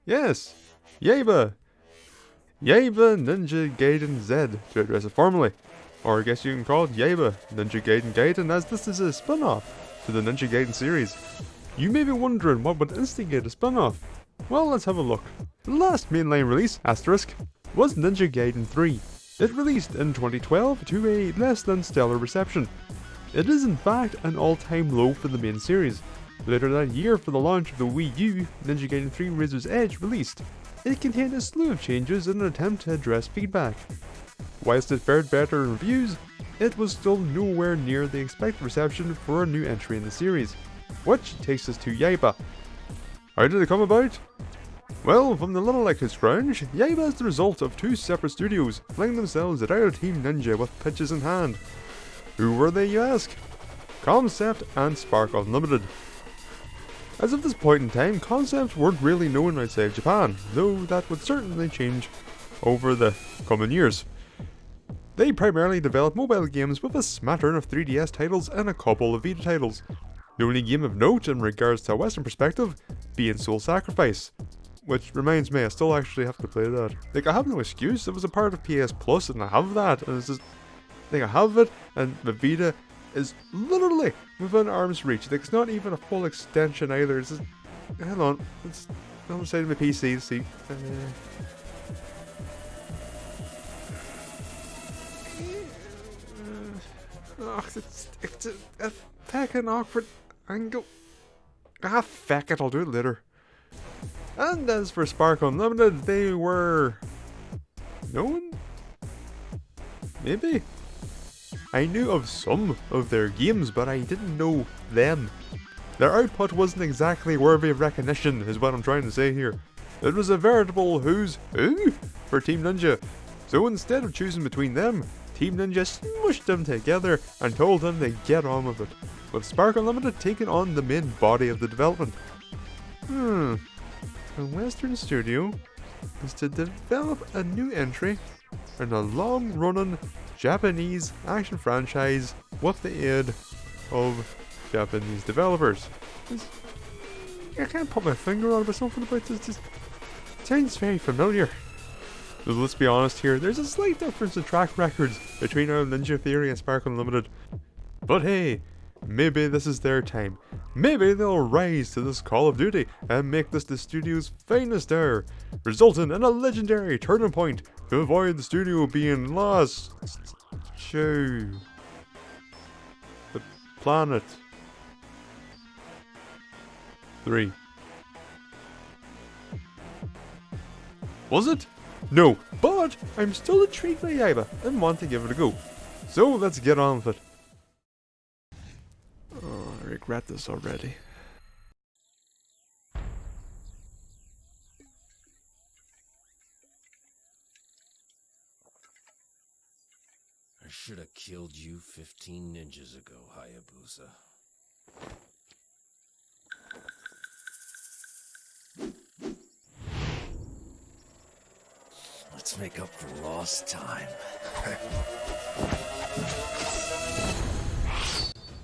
Yes, Yaiba! Yaiba Ninja Gaiden Z, to address it formally. Or I guess you can call it Yaiba Ninja Gaiden Gaiden, as this is a spin-off to the Ninja Gaiden series. You may be wondering what would instigate a spin-off. Well, let's have a look. The last mainline release, asterisk, was Ninja Gaiden 3. It released in 2012 to a less than stellar reception. It is in fact an all-time low for the main series. Later that year, for the launch of the Wii U, Ninja Gaiden 3 Razor's Edge released. It contained a slew of changes in an attempt to address feedback. Whilst it fared better in reviews, it was still nowhere near the expected reception for a new entry in the series. Which takes us to Yaiba. How did it come about? Well, from the little like his scrounge, Yaiba is the result of two separate studios flinging themselves at our Team Ninja with pitches in hand. Who were they, you ask? Concept and Spark Unlimited. As of this point in time, Concept weren't really known outside Japan, though that would certainly change over the coming years. They primarily developed mobile games with a smattering of 3DS titles and a couple of Vita titles. The only game of note in regards to a Western perspective being Soul Sacrifice. Which reminds me, I still actually have to play that. Like, I have no excuse, it was a part of PS Plus and I have that, and it's just... Like, I have it, and the Vita is literally within arm's reach. Like, it's not even a full extension either, it's just... Hang on, it's on the side of my PC to see. It's a fucking awkward angle. Ah, fuck it, I'll do it later. And as for Spark Unlimited, they were... known? Maybe? I knew of some of their games, but I didn't know them. Their output wasn't exactly worthy of recognition, is what I'm trying to say here. It was a veritable who's who for Team Ninja. So instead of choosing between them, Team Ninja smushed them together and told them to get on with it, with Spark Unlimited taking on the main body of the development. A Western studio is to develop a new entry in a long-running Japanese action franchise with the aid of Japanese developers. I can't put my finger on it, but something about this just sounds very familiar. So let's be honest here, there's a slight difference in track records between our Ninja Theory and Spark Unlimited. But hey, maybe this is their time. Maybe they'll rise to this Call of Duty and make this the studio's finest hour, resulting in a legendary turning point to avoid the studio being lost to the planet 3. Was it? No, but I'm still intrigued by Yaiba and want to give it a go. So let's get on with it. Oh, I regret this already. I should have killed you 15 ninjas ago, Hayabusa. Let's make up for lost time.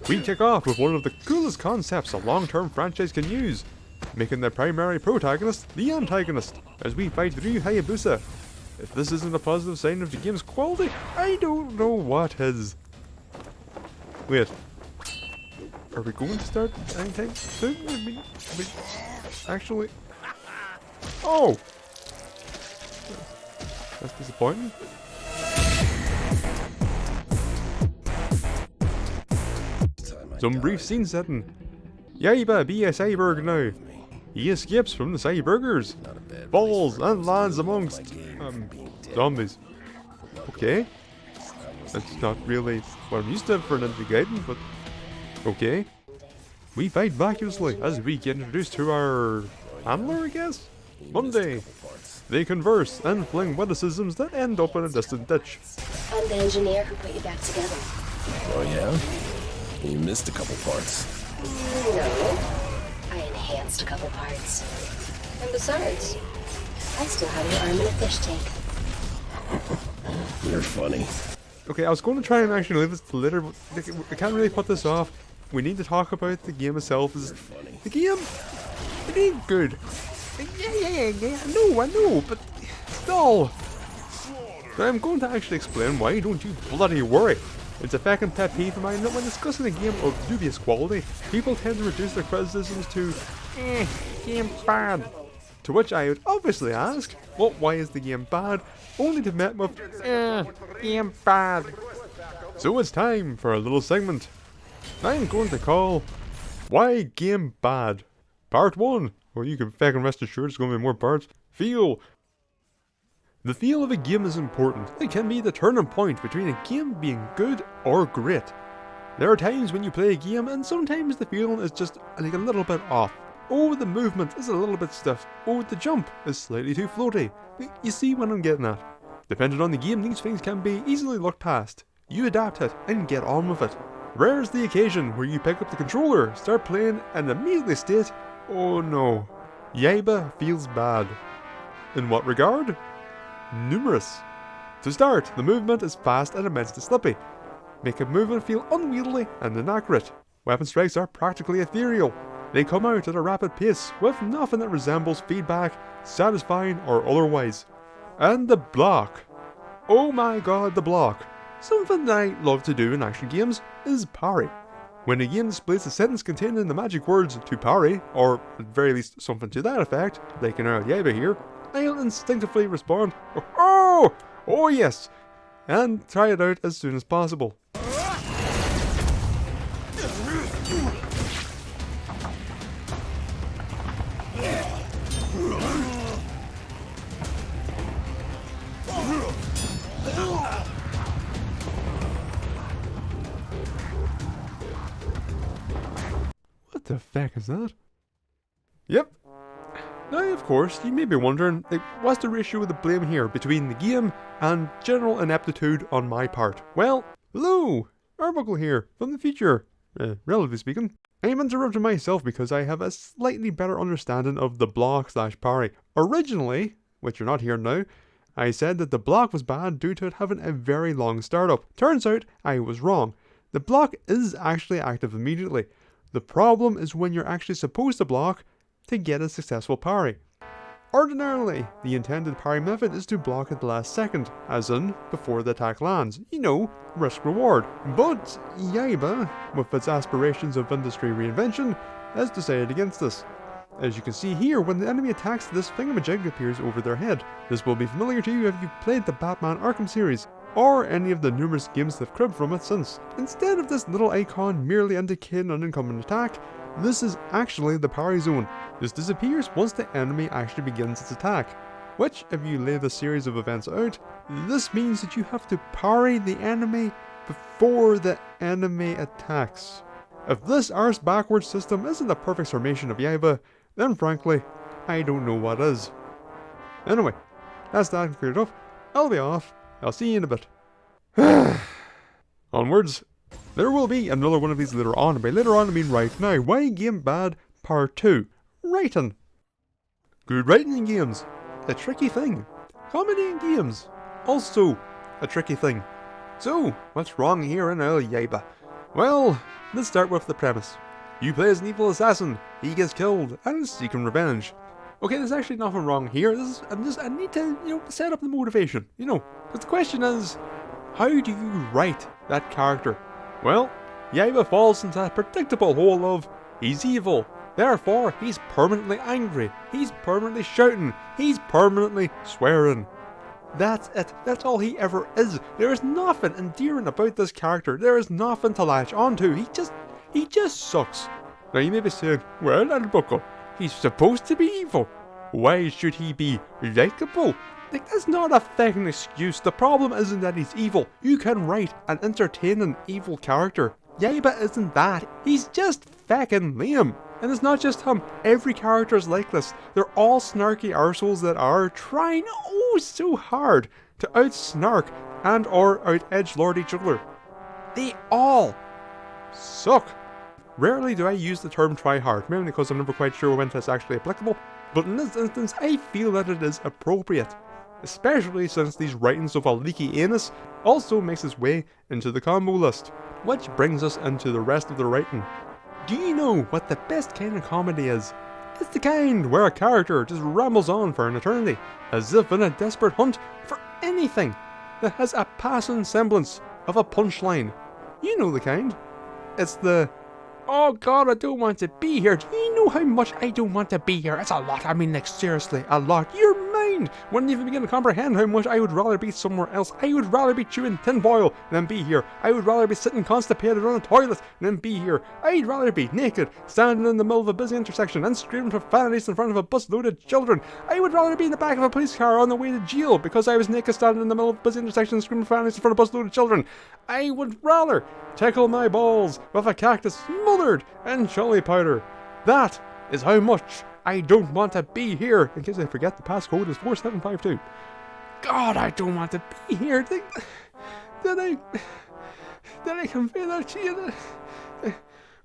We kick off with one of the coolest concepts a long-term franchise can use, making their primary protagonist the antagonist, as we fight through Hayabusa. If this isn't a positive sign of the game's quality, I don't know what is. Wait. Are we going to start anytime soon? I mean, actually... Oh! That's disappointing. Some brief scene setting. Yaiba be a cyborg now. He escapes from the cyborgers, falls and lands amongst zombies. Okay. That's not really what I'm used to for Ninja Gaiden, but okay. We fight vacuously as we get introduced to our handler, I guess? Monday. They converse and fling witticisms that end up in a distant ditch. I'm the engineer who put you back together. Oh yeah? You missed a couple parts. No, I enhanced a couple parts. And besides, I still have your arm in a fish tank. You're funny. Okay, I was going to try and actually leave this to later, but I can't really put this off. We need to talk about the game itself. The game, it ain't good. Yeah, I know, but still. I'm going to actually explain why don't you bloody worry. It's a fucking pet peeve of mine that when discussing a game of dubious quality, people tend to reduce their criticisms to, game bad. To which I would obviously ask, well, why is the game bad? Only to be met with, game bad. So it's time for a little segment I'm going to call, Why Game Bad? Part 1, or you can fucking rest assured it's going to be more parts. Feel. The feel of a game is important. It can be the turning point between a game being good or great. There are times when you play a game and sometimes the feeling is just like a little bit off. Oh, the movement is a little bit stiff. Oh, the jump is slightly too floaty. You see what I'm getting at. Depending on the game, these things can be easily looked past. You adapt it and get on with it. Rare is the occasion where you pick up the controller, start playing, and immediately state, oh no, Yaiba feels bad. In what regard? Numerous. To start, the movement is fast and immensely slippy, making movement feel unwieldy and inaccurate. Weapon strikes are practically ethereal. They come out at a rapid pace, with nothing that resembles feedback, satisfying or otherwise. And the block. Oh my god, the block. Something that I love to do in action games is parry. When a game displays a sentence containing the magic words to parry, or at very least something to that effect, like in Yaiba here, I'll instinctively respond, oh yes, and try it out as soon as possible. What the fuck is that? Yep. Now, of course, you may be wondering, like, what's the ratio of the blame here between the game and general ineptitude on my part? Well, hello! Arebuckle here, from the future, relatively speaking. I am interrupting myself because I have a slightly better understanding of the block/parry. Originally, which you're not hearing now, I said that the block was bad due to it having a very long startup. Turns out, I was wrong. The block is actually active immediately. The problem is when you're actually supposed to block to get a successful parry. Ordinarily, the intended parry method is to block at the last second, as in, before the attack lands. You know, risk-reward. But Yaiba, with its aspirations of industry reinvention, has decided against this. As you can see here, when the enemy attacks, this thingamajig appears over their head. This will be familiar to you if you've played the Batman Arkham series, or any of the numerous games that have cribbed from it since. Instead of this little icon merely indicating an incoming attack, this is actually the parry zone. This disappears once the enemy actually begins its attack. Which, if you lay the series of events out, this means that you have to parry the enemy before the enemy attacks. If this arse backwards system isn't a perfect summation of Yaiba, then frankly, I don't know what is. Anyway, that's that cleared up. I'll be off. I'll see you in a bit. Onwards. There will be another one of these later on, and by later on I mean right now. Why Game Bad Part 2. Writing. Good writing in games. A tricky thing. Comedy in games. Also a tricky thing. So, what's wrong here in Yaiba? Well, let's start with the premise. You play as an evil assassin, he gets killed, and is seeking revenge. Okay, there's actually nothing wrong here. I need to, set up the motivation, But the question is, how do you write that character? Well, Yaiba falls into that predictable hole of, he's evil, therefore he's permanently angry, he's permanently shouting, he's permanently swearing. That's it. That's all he ever is. There is nothing endearing about this character. There is nothing to latch onto. He just sucks. Now you may be saying, well, Arebuckle, he's supposed to be evil. Why should he be likeable? Like, that's not a fucking excuse. The problem isn't that he's evil. You can write an entertaining evil character. Yaiba isn't that. He's just fucking lame. And it's not just him. Every character is like this. They're all snarky arseholes that are trying so hard to out-snark and or out-edgelord each other. They all suck. Rarely do I use the term try hard, mainly because I'm never quite sure when that's actually applicable, but in this instance I feel that it is appropriate, especially since these writings of a leaky anus also makes its way into the combo list. Which brings us into the rest of the writing. Do you know what the best kind of comedy is? It's the kind where a character just rambles on for an eternity, as if in a desperate hunt for anything that has a passing semblance of a punchline. You know the kind. It's the, "Oh god, I don't want to be here. Do you know how much I don't want to be here? It's a lot. I mean, like, seriously, a lot. Your mind wouldn't even begin to comprehend how much I would rather be somewhere else. I would rather be chewing tinfoil than be here. I would rather be sitting constipated on a toilet than be here. I'd rather be naked, standing in the middle of a busy intersection and screaming profanities in front of a bus loaded of children. I would rather be in the back of a police car on the way to jail because I was naked standing in the middle of a busy intersection and screaming profanities in front of a bus loaded of children. I would rather tickle my balls with a cactus smothered in chili powder. That is how much I don't want to be here. In case I forget, the passcode is 4752. God, I don't want to be here. Did I convey that to you?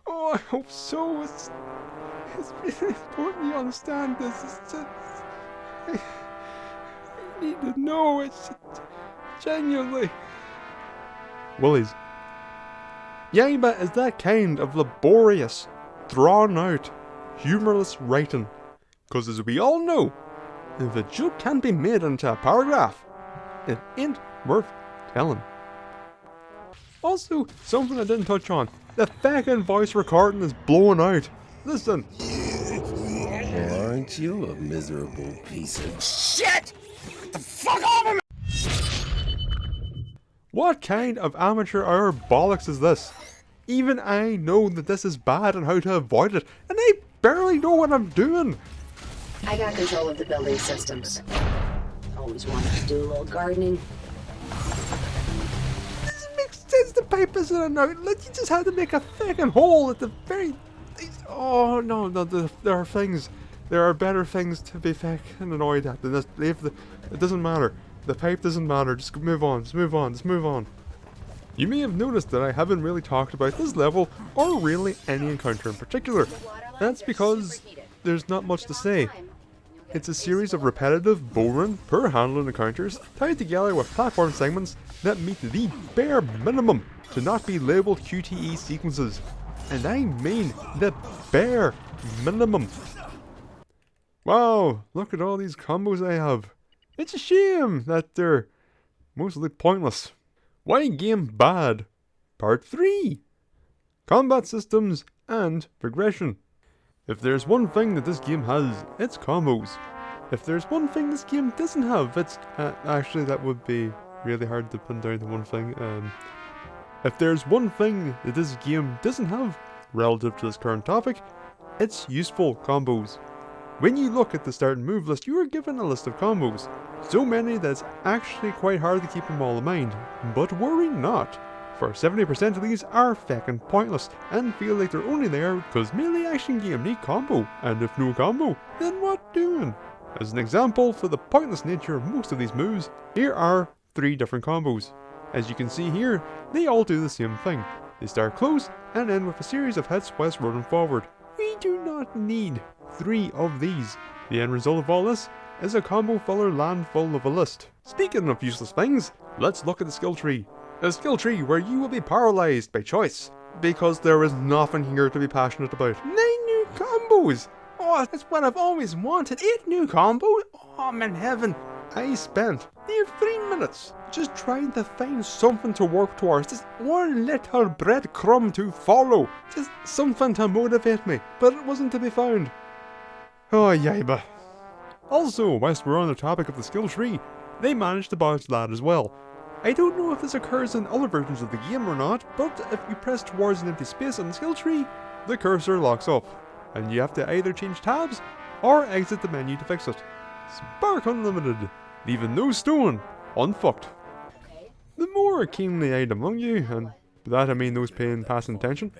Oh, I hope so. It's really important you understand this. It's just, I need to know. It's genuinely. Willies. Yaiba is that kind of laborious, drawn out, humorless writing. Because as we all know, if a joke can't be made into a paragraph, it ain't worth telling. Also, something I didn't touch on, the fucking voice recording is blowing out. Listen. Aren't you a miserable piece of shit? Get the fuck off of me! What kind of amateur hour bollocks is this? Even I know that this is bad and how to avoid it, and I barely know what I'm doing. I got control of the building systems. Always wanted to do a little gardening. This makes sense, the pipe isn't an outlet, you just had to make a fucking hole at the very... Oh, no, there are things, there are better things to be fucking annoyed at than this. It doesn't matter. The pipe doesn't matter, just move on, just move on, just move on. You may have noticed that I haven't really talked about this level, or really any encounter in particular. That's because there's not much to say. It's a series of repetitive, boring, poor handling encounters tied together with platform segments that meet the bare minimum to not be labelled QTE sequences. And I mean the bare minimum. Wow, look at all these combos I have. It's a shame that they're mostly pointless. Why game bad? Part 3. Combat systems and progression. If there's one thing that this game has, it's combos. If there's one thing this game doesn't have, it's... actually, that would be really hard to pin down to one thing. If there's one thing that this game doesn't have, relative to this current topic, it's useful combos. When you look at the start and move list, you are given a list of combos. So many that it's actually quite hard to keep them all in mind. But worry not, for 70% of these are feckin' pointless and feel like they're only there because melee action game need combo, and if no combo, then what doing? As an example for the pointless nature of most of these moves, here are 3 different combos. As you can see here, they all do the same thing. They start close and end with a series of hits whilst running forward. We do not need 3 of these. The end result of all this is a combo filler land full of a list. Speaking of useless things, let's look at the skill tree. A skill tree where you will be paralysed by choice, because there is nothing here to be passionate about. 9 new combos! Oh, that's what I've always wanted. 8 new combos? Oh, I'm in heaven. I spent near 3 minutes just trying to find something to work towards. Just one little breadcrumb to follow. Just something to motivate me. But it wasn't to be found. Oh, Yaiba. Also, whilst we're on the topic of the skill tree, they managed to botch that as well. I don't know if this occurs in other versions of the game or not, but if you press towards an empty space on the skill tree, the cursor locks up, and you have to either change tabs or exit the menu to fix it. Spark Unlimited, leaving no stone unfucked. The more keenly eyed among you, and by that I mean those paying passing attention,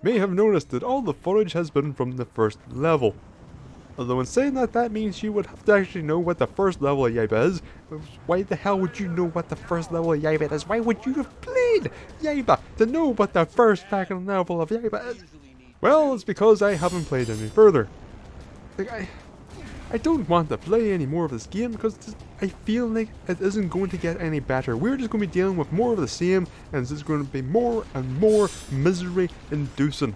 may have noticed that all the footage has been from the first level. Although in saying that, that means you would have to actually know what the first level of Yaiba is. Why the hell would you know what the first level of Yaiba is? Why would you have played Yaiba to know what the first fucking level of Yaiba is? Well, it's because I haven't played any further. Like, I don't want to play any more of this game because I feel like it isn't going to get any better. We're just going to be dealing with more of the same, and it's just going to be more and more misery inducing.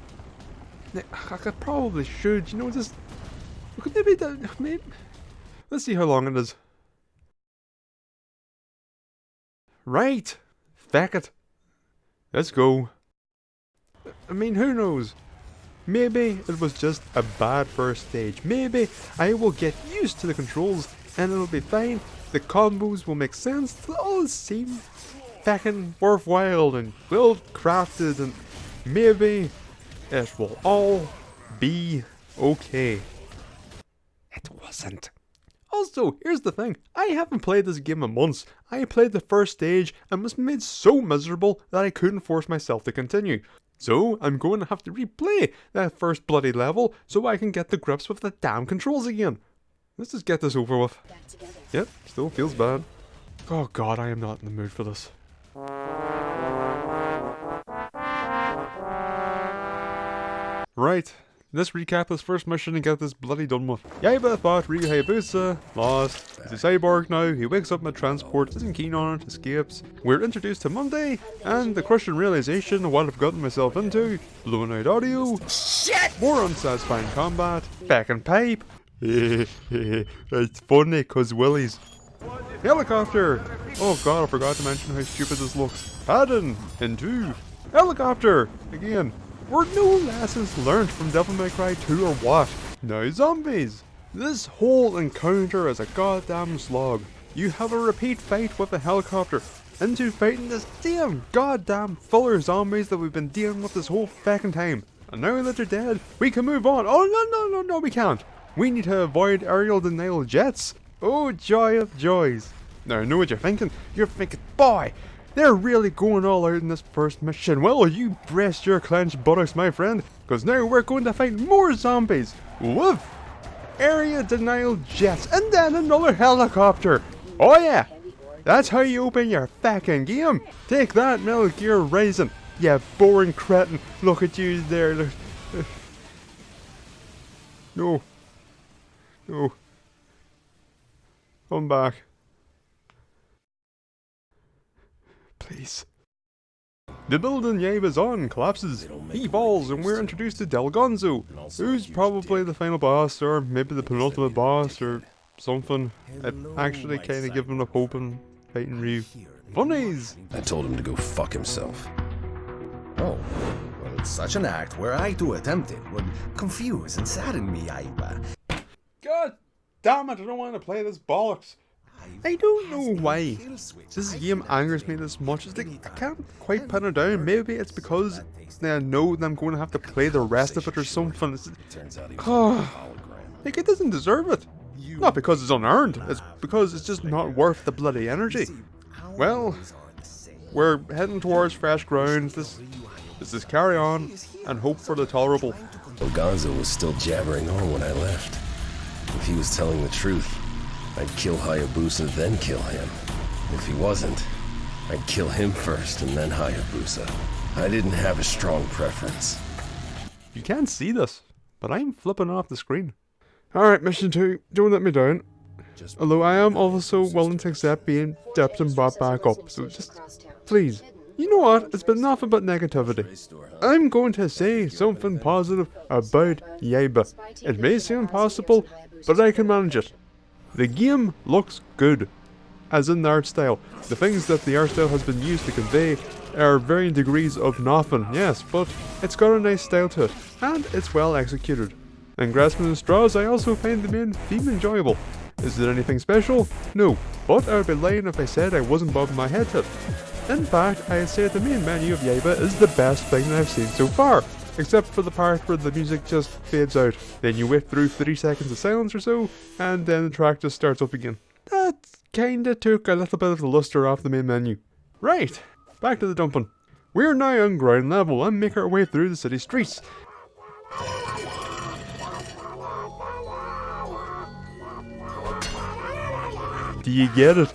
I probably should, you know, just We could maybe let's see how long it is. Right. Feck it. Let's go. I mean, who knows? Maybe it was just a bad first stage. Maybe I will get used to the controls and it'll be fine. The combos will make sense. It'll all seem fucking worthwhile and well crafted, and maybe it will all be okay. It wasn't. Also, here's the thing. I haven't played this game in months. I played the first stage and was made so miserable that I couldn't force myself to continue. So, I'm going to have to replay that first bloody level so I can get the grips with the damn controls again. Let's just get this over with. Yep, still feels bad. Oh god, I am not in the mood for this. Right, let's recap this first mission and get this bloody done with. Yaiba fought Ryu Hayabusa, lost. He's a cyborg now, he wakes up in a transport, isn't keen on it, escapes. We're introduced to Monday, and the crushing realization of what I've gotten myself into. Blown out audio. Shit! More unsatisfying combat. Feckin' pipe. It's funny cause Willies. Helicopter! Oh god, I forgot to mention how stupid this looks. Padding! Into helicopter! Again. Were no lessons learned from Devil May Cry 2 or what? Now zombies! This whole encounter is a goddamn slog. You have a repeat fight with a helicopter into fighting the same goddamn fuller zombies that we've been dealing with this whole fucking time. And now that they're dead, we can move on. Oh no, we can't. We need to avoid aerial denial jets. Oh joy of joys. Now I know what you're thinking. You're thinking, boy, they're really going all out in this first mission. Well, you brace your clenched buttocks, my friend, because now we're going to fight more zombies. Woof! Area denial jets, and then another helicopter. Oh yeah! That's how you open your fucking game. Take that, Metal Gear Rising. Yeah, boring cretin. Look at you there. No. No. Come back. Please. The building Yaiba's on collapses. He falls and we're introduced to Del Gonzo, who's probably the final boss, or maybe the penultimate boss, or something. I actually kinda given up hope in fighting Ryu. Funnies! I told him to go fuck himself. Oh, well, such an act were I to attempt it would confuse and sadden me, Yaiba. God damn it, I don't want to play this bollocks. I don't know why this game angers me this much. It's like, I can't quite pin it down. Maybe it's because I know that I'm going to have to play the rest of it or something. It's, like, it doesn't deserve it. Not because it's unearned, it's because it's just not worth the bloody energy. Well, we're heading towards fresh ground. Let's just carry on and hope for the tolerable. Gonzo was still jabbering on when I left. If he was telling the truth, I'd kill Hayabusa, then kill him. If he wasn't, I'd kill him first and then Hayabusa. I didn't have a strong preference. You can't see this, but I'm flipping off the screen. Alright, mission 2, don't let me down. Although I am also willing to accept being dipped and brought back up, so just, please. You know what, it's been nothing but negativity. I'm going to say something positive about Yaiba. It may seem impossible, but I can manage it. The game looks good, as in the art style. The things that the art style has been used to convey are varying degrees of nothing, yes, but it's got a nice style to it, and it's well executed. In Grasping the Straws, I also find the main theme enjoyable. Is it anything special? No, but I would be lying if I said I wasn't bobbing my head to it. In fact, I'd say the main menu of Yaiba is the best thing that I've seen so far, except for the part where the music just fades out. Then you wait through 30 seconds of silence or so, and then the track just starts up again. That kinda took a little bit of the luster off the main menu. Right, back to the dumping. We're now on ground level and make our way through the city streets. Do you get it?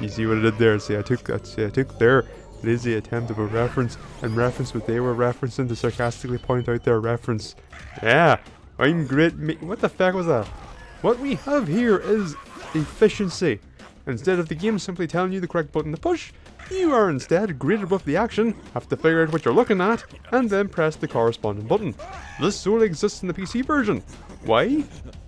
You see what I did there? See, I took their lazy attempt of a reference and reference what they were referencing to sarcastically point out their reference. Yeah, I'm great. What the fuck was that? What we have here is efficiency. Instead of the game simply telling you the correct button to push, you are instead greeted with the action, have to figure out what you're looking at, and then press the corresponding button. This solely exists in the PC version. Why?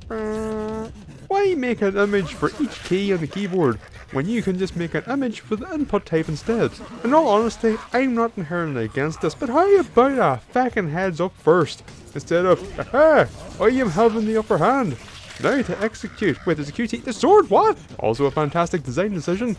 Why make an image for each key on the keyboard when you can just make an image with the input type instead? In all honesty, I'm not inherently against this, but how about a fucking heads up first? Instead of, aha, I am having the upper hand. Now to execute. Wait, there's a QT. The sword, what? Also a fantastic design decision.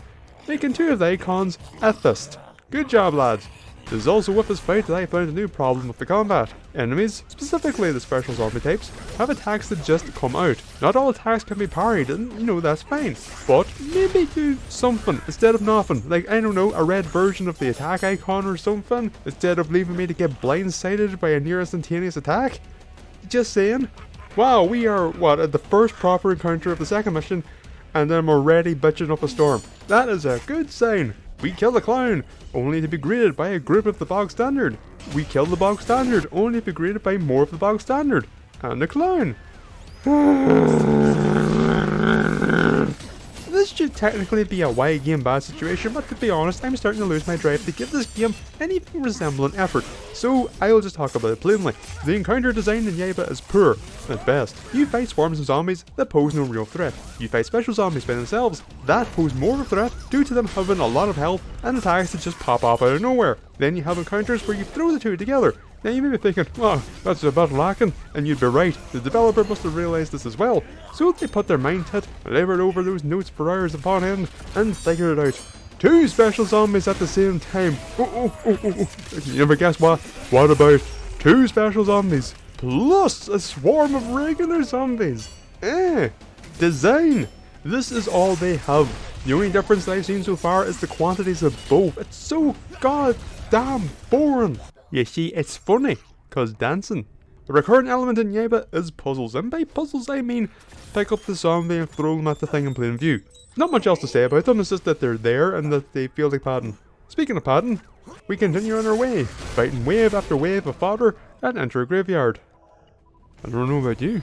Making two of the icons a fist. Good job, lads. There's also with this fight that I found a new problem with the combat. Enemies, specifically the special zombie types, have attacks that just come out. Not all attacks can be parried, and you know, that's fine. But maybe do something instead of nothing. Like, I don't know, a red version of the attack icon or something, instead of leaving me to get blindsided by a near instantaneous attack. Just saying. Wow, we are, what, at the first proper encounter of the second mission, and I'm already bitching up a storm. That is a good sign. We kill the clown, only to be greeted by a group of the bog standard. We kill the bog standard, only to be greeted by more of the bog standard. And the clown. This should technically be a why game bad situation, but to be honest, I'm starting to lose my drive to give this game anything resembling effort, so I'll just talk about it plainly. The encounter design in Yaiba is poor, at best. You fight swarms of zombies that pose no real threat. You fight special zombies by themselves that pose more of a threat due to them having a lot of health and attacks that just pop off out of nowhere. Then you have encounters where you throw the two together. Now you may be thinking, well, that's a bit lacking, and you'd be right, the developer must have realised this as well, so they put their mind to it, labored over those notes for hours upon end, and figured it out. Two special zombies at the same time. You never guess what? What about two special zombies, plus a swarm of regular zombies? Design! This is all they have. The only difference that I've seen so far is the quantities of both. It's so goddamn boring. You see, it's funny, cause dancing. The recurrent element in Yaiba is puzzles, and by puzzles I mean pick up the zombie and throw them at the thing in plain view. Not much else to say about them, it's just that they're there and that they feel like padding. Speaking of padding, we continue on our way, fighting wave after wave of fodder and enter a graveyard. I don't know about you,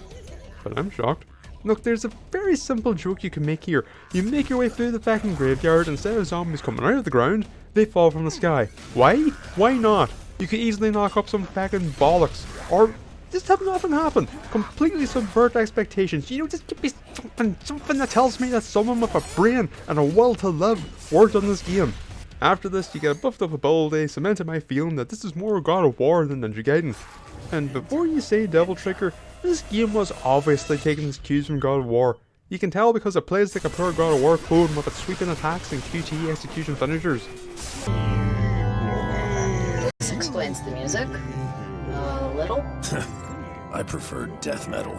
but I'm shocked. Look, there's a very simple joke you can make here. You make your way through the fucking graveyard, instead of zombies coming out of the ground, they fall from the sky. Why? Why not? You could easily knock up some fucking bollocks, or just have nothing happen. Completely subvert expectations. You know, just give me something that tells me that someone with a brain and a will to live worked on this game. After this, you get a buffed up ability, cementing my feeling that this is more God of War than Ninja Gaiden. And before you say Devil Trigger, this game was obviously taking its cues from God of War. You can tell because it plays like a pure God of War clone with its sweeping attacks and QTE execution finishers. This explains the music. A little. I prefer death metal.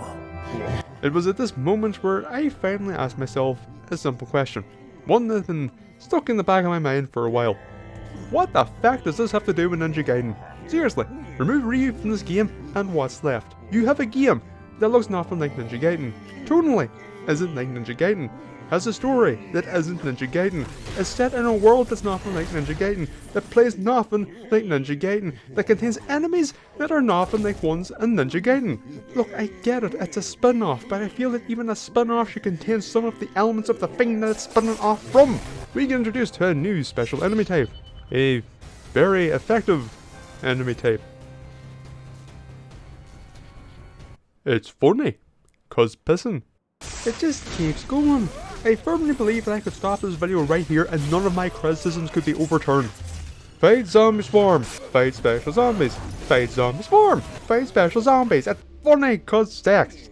It was at this moment where I finally asked myself a simple question. One that's been stuck in the back of my mind for a while. What the fuck does this have to do with Ninja Gaiden? Seriously, remove Ryu from this game and what's left? You have a game that looks nothing like Ninja Gaiden. Tonally isn't like Ninja Gaiden. Has a story that isn't Ninja Gaiden. Is set in a world that's nothing like Ninja Gaiden. That plays nothing like Ninja Gaiden. That contains enemies that are nothing like ones in Ninja Gaiden. Look, I get it, it's a spin-off, but I feel that even a spin-off should contain some of the elements of the thing that it's spinning off from. We get introduced to a new special enemy type. A very effective enemy type. It's funny, cause pissing. It just keeps going. I firmly believe that I could stop this video right here and none of my criticisms could be overturned. Fight zombie swarm, fight special zombies, fight zombie swarm, fight special zombies. It's funny cause sex.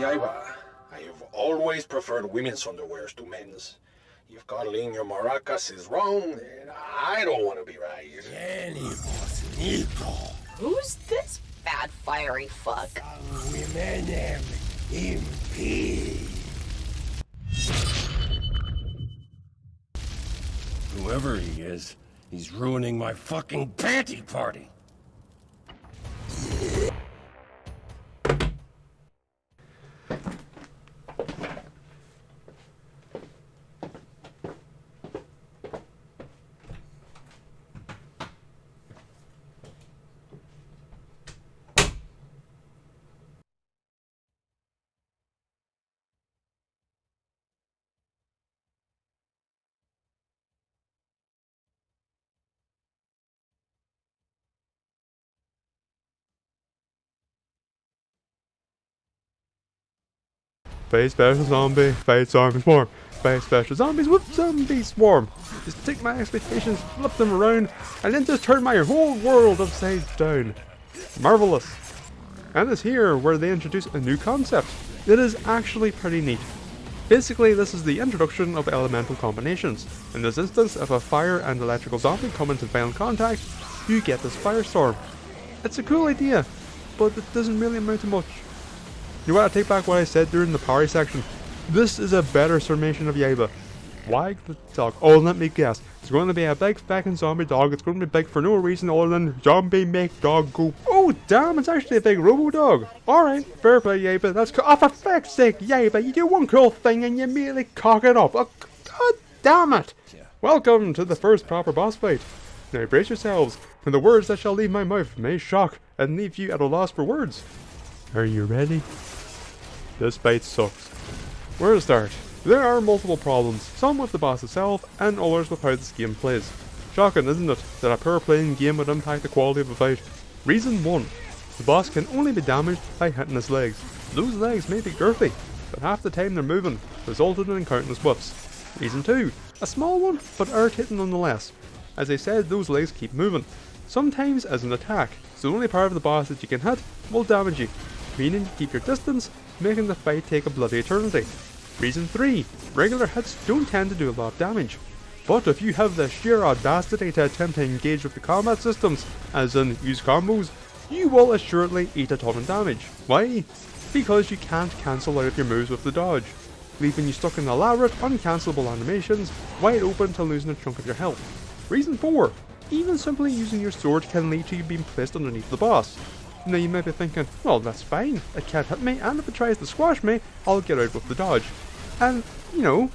Yaiba, I have always preferred women's underwears to men's. If cuddling your maracas is wrong, then I don't want to be right. Who's this bad fiery fuck? Whoever he is, he's ruining my fucking panty party. Fight special zombie, fight zombie swarm. Fight special zombies with zombie swarm. Just take my expectations, flip them around, and then just turn my whole world upside down. Marvelous. And it's here where they introduce a new concept. It is actually pretty neat. Basically, this is the introduction of elemental combinations. In this instance, if a fire and electrical zombie come into violent contact, you get this firestorm. It's a cool idea, but it doesn't really amount to much. You know what, I take back what I said during the parry section. This is a better summation of Yaiba. Wag the dog. Oh, let me guess. It's going to be a big fucking zombie dog. It's going to be big for no reason other than zombie make dog go. Oh damn, it's actually a big robo dog. Alright, fair play Yaiba. That's cool. Oh, for fuck's sake, Yaiba, you do one cool thing and you immediately cock it up. Oh, god damn it. Welcome to the first proper boss fight. Now brace yourselves, for the words that shall leave my mouth may shock and leave you at a loss for words. Are you ready? This fight sucks. Where to start? There are multiple problems, some with the boss itself, and others with how this game plays. Shocking, isn't it, that a poor playing game would impact the quality of a fight? Reason 1. The boss can only be damaged by hitting his legs. Those legs may be girthy, but half the time they're moving, resulting in countless whiffs. Reason 2. A small one, but irritating nonetheless. As I said, those legs keep moving, sometimes as an attack, so the only part of the boss that you can hit will damage you, meaning you keep your distance, making the fight take a bloody eternity. Reason 3. Regular hits don't tend to do a lot of damage. But if you have the sheer audacity to attempt to engage with the combat systems, as in use combos, you will assuredly eat a ton of damage. Why? Because you can't cancel out your moves with the dodge, leaving you stuck in elaborate, uncancelable animations, wide open to losing a chunk of your health. Reason 4. Even simply using your sword can lead to you being placed underneath the boss. Now you might be thinking, well that's fine, it can't hit me, and if it tries to squash me, I'll get out with the dodge. And, you know,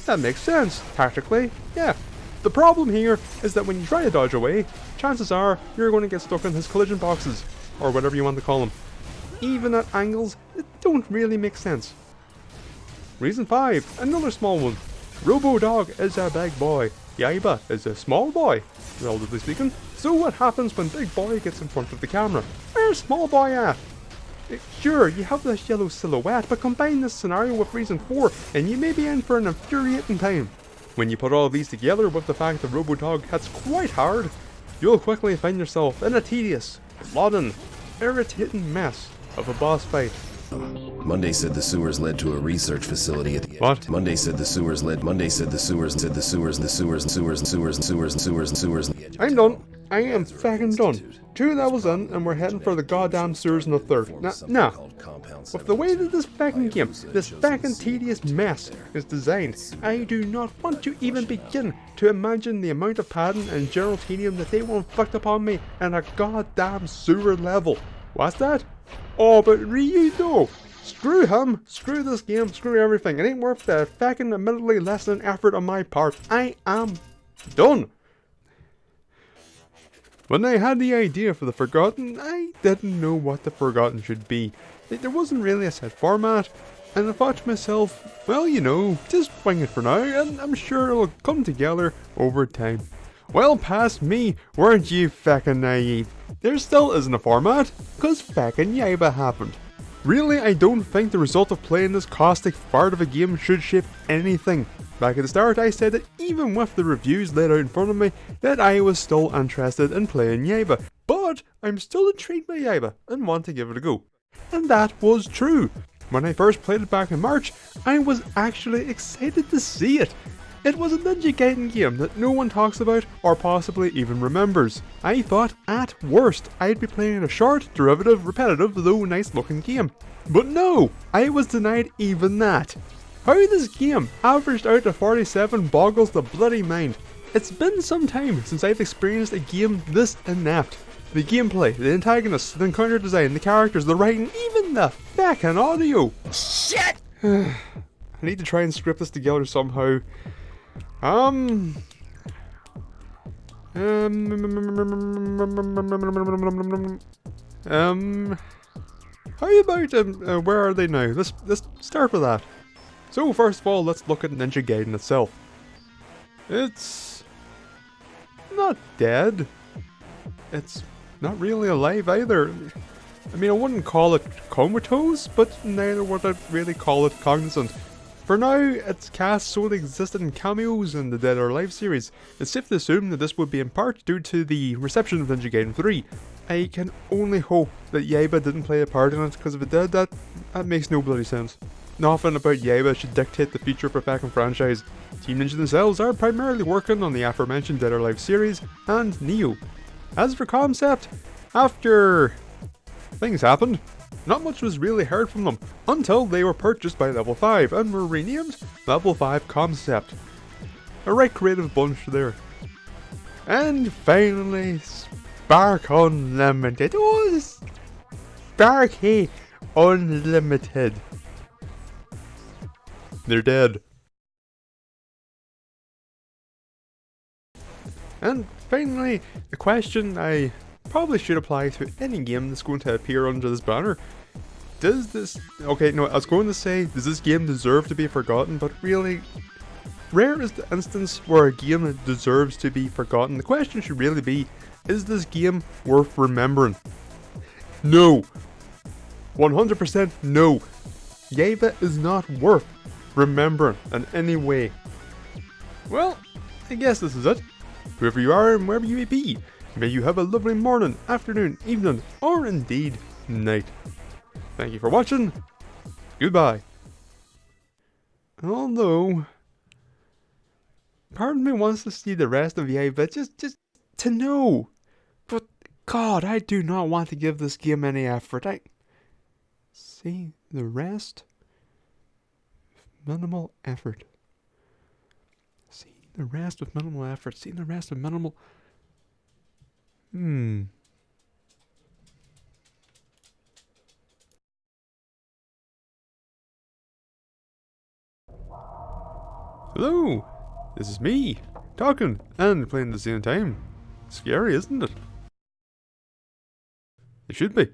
that makes sense, tactically, yeah. The problem here is that when you try to dodge away, chances are you're going to get stuck in his collision boxes, or whatever you want to call them. Even at angles that don't really make sense. Reason 5, another small one. Robo Dog is a big boy, Yaiba is a small boy, relatively speaking. So what happens when big boy gets in front of the camera? Where's small boy at? Sure, you have this yellow silhouette, but combine this scenario with reason 4 and you may be in for an infuriating time. When you put all these together with the fact that Robodog hits quite hard, you'll quickly find yourself in a tedious, plodding, irritating mess of a boss fight. Monday said the sewers led to a research facility at the end. What? Monday said the sewers led. Monday said the sewers said the sewers and the sewers and sewers and sewers and sewers and sewers and sewers and the edge of I'm town. done. I am fucking done. 2 levels in and we're heading for the goddamn sewers in the 3rd. Nah. With the way that this fucking game, this fucking tedious mess is designed, I do not want to even begin to imagine the amount of padding and general tedium that they will inflict upon me in a goddamn sewer level. What's that? Oh, but Ryu though. Screw him, screw this game, screw everything. It ain't worth the fucking admittedly less than effort on my part. I am done. When I had the idea for the Forgotten, I didn't know what the Forgotten should be. There wasn't really a set format, and I thought to myself, well, you know, just wing it for now, and I'm sure it'll come together over time. Well, past me, weren't you fucking naive? There still isn't a format, cause fucking Yaiba happened. Really, I don't think the result of playing this caustic fart of a game should shape anything. Back at the start, I said that even with the reviews laid out in front of me, that I was still interested in playing Yaiba. But I'm still intrigued by Yaiba and want to give it a go. And that was true. When I first played it back in March, I was actually excited to see it. It was a Ninja Gaiden game that no one talks about or possibly even remembers. I thought, at worst, I'd be playing a short, derivative, repetitive, though nice looking game. But no, I was denied even that. How this game averaged out to 47 boggles the bloody mind. It's been some time since I've experienced a game this inept. The gameplay, the antagonists, the encounter design, the characters, the writing, even the fucking audio. Shit! I need to try and script this together somehow. How about, where are they now? Let's start with that. So first of all, let's look at Ninja Gaiden itself. It's not dead. It's not really alive either. I mean, I wouldn't call it comatose, but neither would I really call it cognizant. For now, its cast solely existed in cameos in the Dead or Alive series. It's safe to assume that this would be in part due to the reception of Ninja Gaiden 3. I can only hope that Yaiba didn't play a part in it, because if it did, that makes no bloody sense. Nothing about Yaiba should dictate the future of a fucking franchise. Team Ninja themselves are primarily working on the aforementioned Dead or Alive series and Neo. As for concept, after things happened, not much was really heard from them until they were purchased by Level 5 and were renamed Level 5 Concept. A right creative bunch there. And finally, Spark Unlimited. Oh, Sparky Unlimited. They're dead. And finally, a question I probably should apply to any game that's going to appear under this banner. Does this... Okay, no, I was going to say, does this game deserve to be forgotten? But really, rare is the instance where a game deserves to be forgotten. The question should really be, is this game worth remembering? No. 100% no. Yaiba is not worth remembering in any way. Well, I guess this is it. Whoever you are and wherever you may be, may you have a lovely morning, afternoon, evening, or indeed night. Thank you for watching. Goodbye. Although, part of me wants to see the rest of Yaiba just to know. But God, I do not want to give this game any effort. I see the rest. Minimal effort. See the rest with minimal effort. See the rest with minimal. Hello, this is me, talking and playing at the same time. Scary, isn't it? It should be.